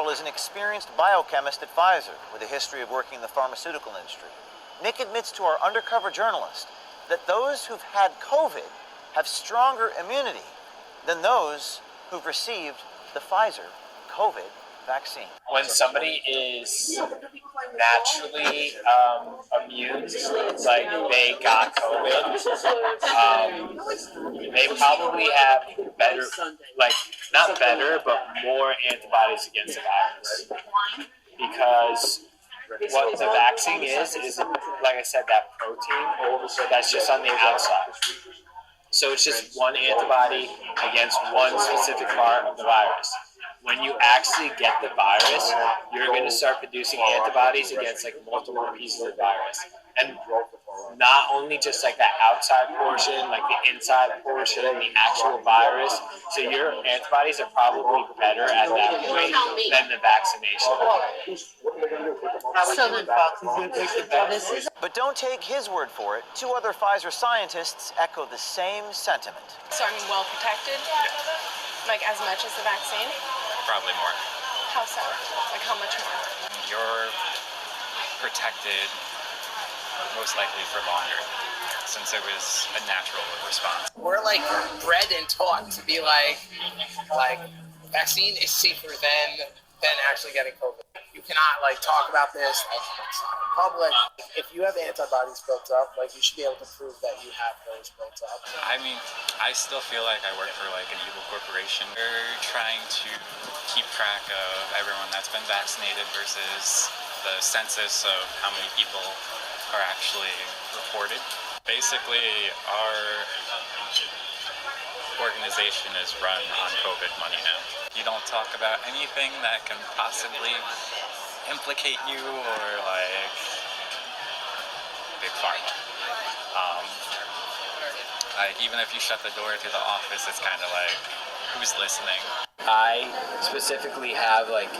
Carl is an experienced biochemist at Pfizer with a history of working in the pharmaceutical industry. Nick admits to our undercover journalist that those who've had COVID have stronger immunity than those who've received the Pfizer COVID vaccine. When somebody is naturally immune, like they got COVID, they probably have better, like not better, but more antibodies against the virus. Because what the vaccine is like I said, that protein that's just on the outside. So it's just one antibody against one specific part of the virus. When you actually get the virus, you're going to start producing antibodies against like multiple pieces of the virus. And not only just like that outside portion, like the inside portion, the actual virus. So your antibodies are probably better at that point than the vaccination. But don't take his word for it. Two other Pfizer scientists echo the same sentiment. So I mean, well protected? Like as much as the vaccine? Probably more. How so? Like how much more? You're protected most likely for longer, since it was a natural response. We're like bred and taught to be like vaccine is safer than actually getting COVID. You cannot like talk about this in public. If you have antibodies built up, like you should be able to prove that you have those built up. I mean, I still feel like I work for like an evil corporation. They're trying to keep track of everyone that's been vaccinated versus the census of how many people are actually reported. Basically, our organization is run on COVID money now. You don't talk about anything that can possibly implicate you or like big pharma. Even if you shut the door to the office, it's kind of like, who's listening? I specifically have like,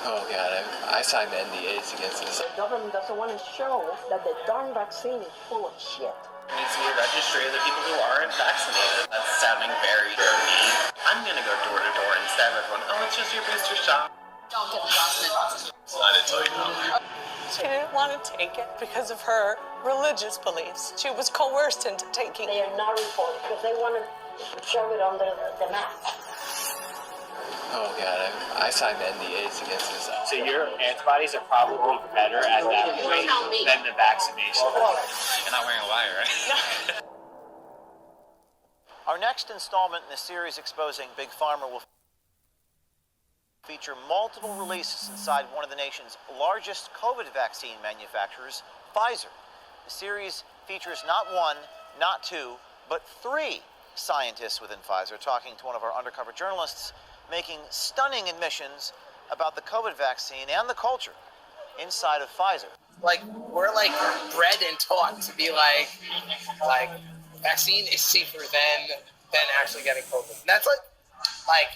oh god, I signed NDAs against this. The government doesn't want to show that the darn vaccine is full of shit. There needs to be a registry of the people who aren't vaccinated. That's sounding very mean. I'm gonna go door to door and stab everyone. Oh, it's just your booster shot. Don't get Johnson & Johnson. I didn't tell you no. She didn't want to take it because of her religious beliefs. She was coerced into taking it. They are not reported because they want to shove it under the mat. Oh god, I signed NDAs against this. So your antibodies are probably better at that point than the vaccination. You're not wearing a wire, right? Our next installment in the series exposing Big Pharma will feature multiple releases inside one of the nation's largest COVID vaccine manufacturers, Pfizer. The series features not one, not two, but three scientists within Pfizer talking to one of our undercover journalists, making stunning admissions about the COVID vaccine and the culture inside of Pfizer. Like we're like bred and taught to be like vaccine is safer than actually getting COVID. And that's like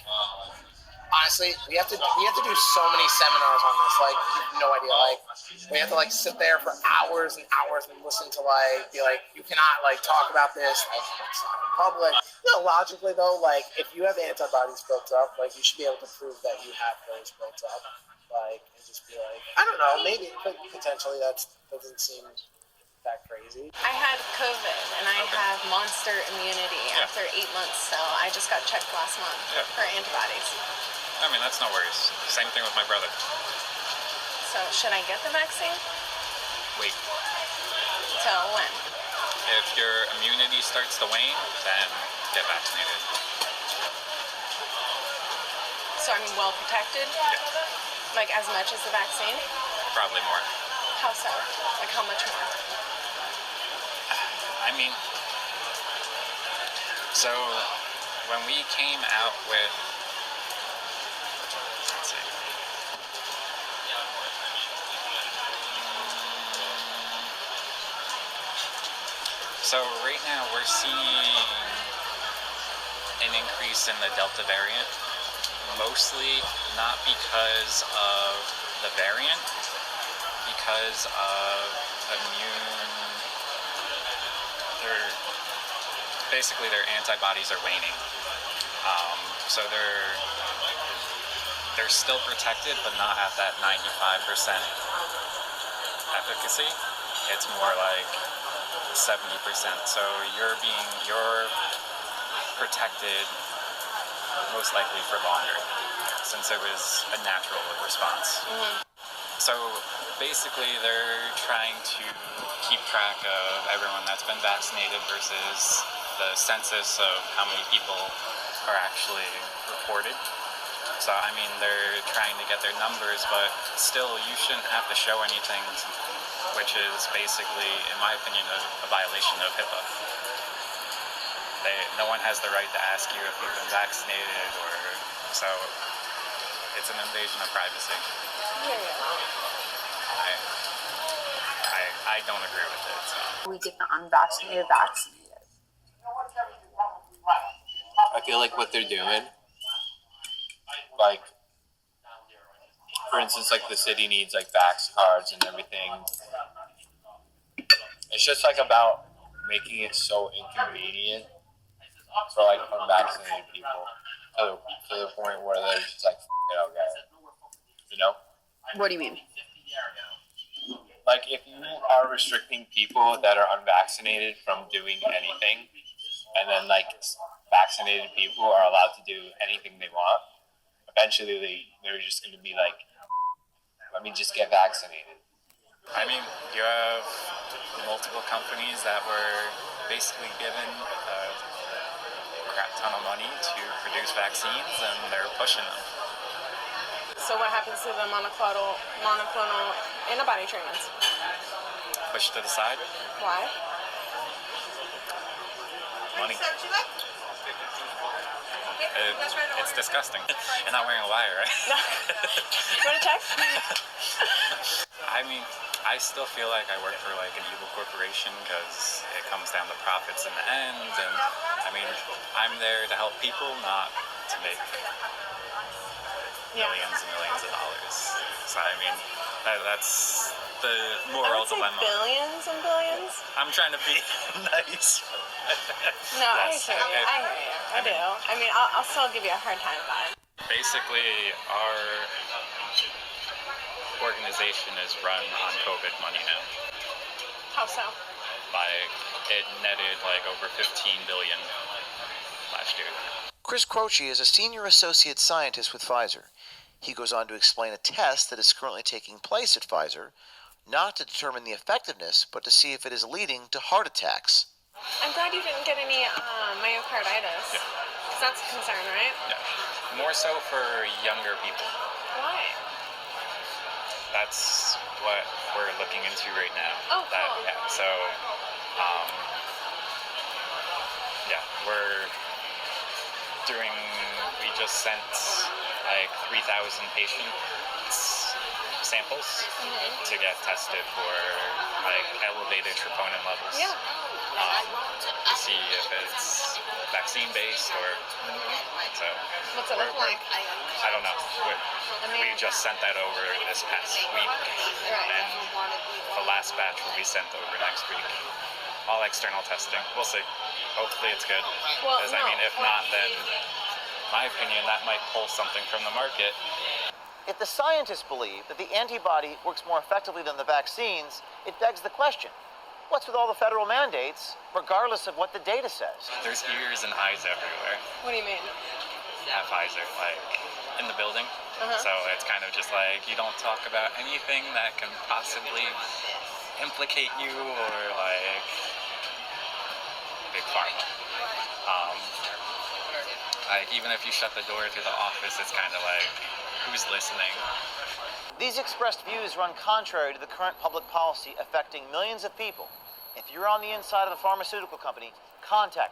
honestly, we have to do so many seminars on this. Like, you have no idea. Like, we have to like sit there for hours and hours and listen to like be like, you cannot like talk about this like in public. You know, logically though, like if you have antibodies built up, like you should be able to prove that you have those built up. Like, and just be like, I don't know, maybe potentially that doesn't seem that crazy. I had COVID and I have monster immunity after 8 months, so I just got checked last month for antibodies. I mean, that's no worries. Same thing with my brother. So should I get the vaccine? Wait. Till when? If your immunity starts to wane, then get vaccinated. So I mean, well protected? Yeah. Like as much as the vaccine? Probably more. How so? Like how much more? I mean, so when we came out with, let's see. So right now we're seeing an increase in the Delta variant, mostly not because of the variant, because of basically their antibodies are waning. So they're still protected, but not at that 95% efficacy. It's more like 70%. So you're protected most likely for longer, since it was a natural response. So basically, they're trying to keep track of everyone that's been vaccinated versus the census of how many people are actually reported. So, I mean, they're trying to get their numbers, but still, you shouldn't have to show anything, which is basically, in my opinion, a violation of HIPAA. No one has the right to ask you if you've been vaccinated, so it's an invasion of privacy. I don't agree with it. So. We get the unvaccinated vaccinated. I feel like what they're doing, like, for instance, like the city needs like vax cards and everything. It's just like about making it so inconvenient for like unvaccinated people to the point where they're just like, okay, you know? What do you mean? Like, if you are restricting people that are unvaccinated from doing anything, and then like vaccinated people are allowed to do anything they want, eventually they're just going to be like, let me just get vaccinated. I mean, you have multiple companies that were basically given a crap ton of money to produce vaccines, and they're pushing them. So what happens to the monoclonal antibody treatments? Pushed to the side. Why? Money. It's disgusting. You're not wearing a wire, right? No. You want to check? I mean, I still feel like I work for like an evil corporation because it comes down to profits in the end, and I mean, I'm there to help people, not to make millions and millions of dollars. So I mean, that's the moral dilemma. Billions and billions? I'm trying to be nice. No, Yes. I hear you. I do. I mean, I'll still give you a hard time about it. Basically, our organization is run on COVID money now. How so? Like, it netted like over 15 billion last year. Chris Croce is a senior associate scientist with Pfizer. He goes on to explain a test that is currently taking place at Pfizer, not to determine the effectiveness, but to see if it is leading to heart attacks. I'm glad you didn't get any myocarditis. Yeah. 'Cause that's a concern, right? Yeah. More so for younger people. Why? That's what we're looking into right now. Oh, cool. Yeah, so, we just sent like 3,000 patient samples to get tested for like elevated troponin levels. Yeah. To see if it's vaccine based or so. What's it look like? I don't know. We just sent that over this past week, and the last batch will be sent over next week. All external testing. We'll see. Hopefully it's good. Well, Because I mean, if not, then in my opinion, that might pull something from the market. If the scientists believe that the antibody works more effectively than the vaccines, it begs the question, what's with all the federal mandates, regardless of what the data says? There's ears and eyes everywhere What do you mean? at Pfizer, like in the building. So it's kind of just like you don't talk about anything that can possibly implicate you or like big pharma. Like even if you shut the door to the office, it's kind of like who's listening. These expressed views run contrary to the current public policy affecting millions of people. If you're on the inside of the pharmaceutical company, contact